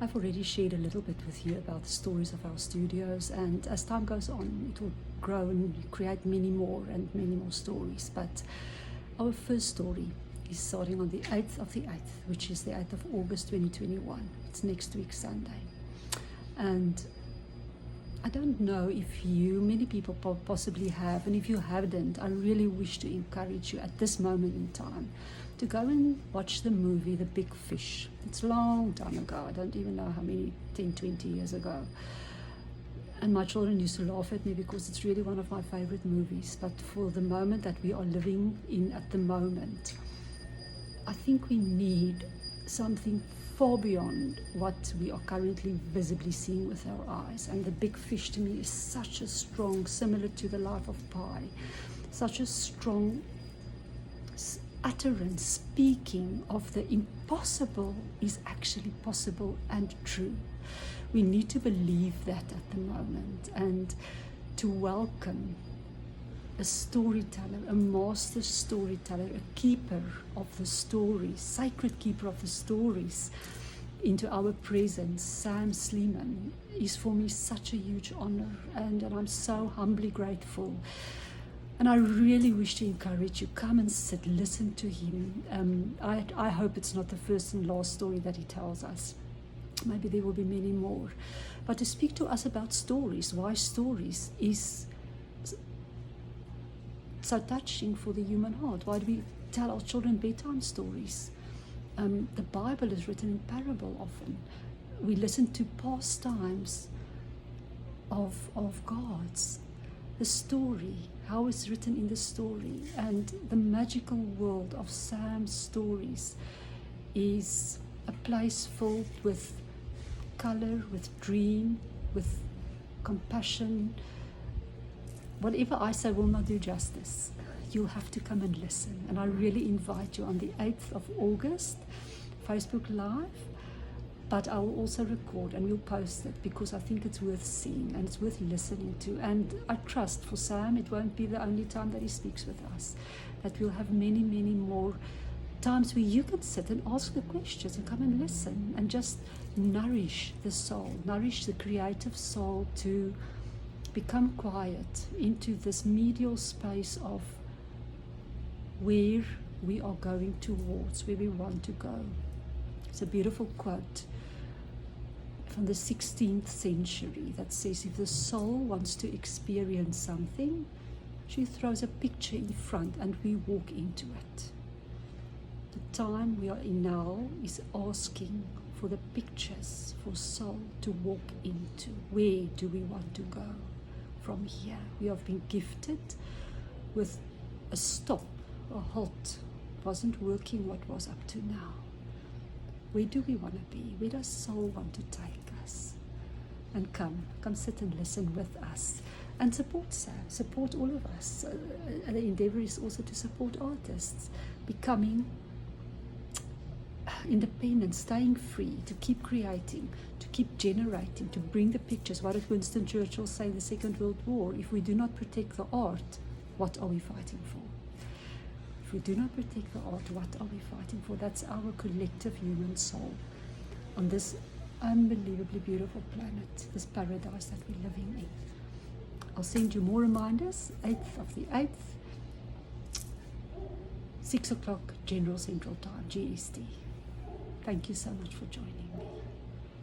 I've already shared a little bit with you about the stories of our studios, and as time goes on, it will grow and create many more stories. But our first story is starting on the 8th of the 8th, which is the 8th of August 2021. It's next week, Sunday. And I don't know if many people possibly have, and if you haven't, I really wish to encourage you at this moment in time to go and watch the movie The Big Fish. It's a long time ago. I don't even know how many, 10, 20 years ago. And my children used to laugh at me because it's really one of my favorite movies. But for the moment that we are living in at the moment, I think we need something far beyond what we are currently visibly seeing with our eyes. And The Big Fish to me is such a strong, similar to The Life of Pi, such a strong utterance speaking of the impossible is actually possible and true. We need to believe that at the moment, and to welcome a storyteller, a master storyteller, a keeper of the stories, sacred keeper of the stories into our presence. Sam Sleeman is for me such a huge honor, and I'm so humbly grateful. And I really wish to encourage you, come and sit, listen to him. I hope it's not the first and last story that he tells us. Maybe there will be many more. But to speak to us about stories, why stories is so touching for the human heart. Why do we tell our children bedtime stories? The Bible is written in parable often. We listen to pastimes of gods. The story, how it's written in the story, and the magical world of Sam's stories is a place filled with color, with dream, with compassion. Whatever I say will not do justice. You'll have to come and listen. And I really invite you on the 8th of August, Facebook Live. But I will also record and we'll post it because I think it's worth seeing and it's worth listening to. And I trust for Sam, it won't be the only time that he speaks with us. That we'll have many, many more times where you can sit and ask the questions and come and listen and just nourish the soul, nourish the creative soul to become quiet into this medial space of where we are going towards, where we want to go. It's a beautiful quote from the 16th century that says, if the soul wants to experience something, she throws a picture in front and we walk into it. The time we are in now is asking for the pictures for soul to walk into. Where do we want to go from here? We have been gifted with a stop, a halt. Wasn't working what was up to now. Where do we want to be? Where does soul want to take us? And come sit and listen with us. And support Sam, support all of us. The endeavor is also to support artists, becoming independent, staying free, to keep creating, to keep generating, to bring the pictures. What did Winston Churchill say in the Second World War? If we do not protect the art, what are we fighting for? If we do not protect the art, what are we fighting for? That's our collective human soul on this unbelievably beautiful planet, this paradise that we're living in. I'll send you more reminders, 8th of the 8th, 6 o'clock General Central Time, GST. Thank you so much for joining me.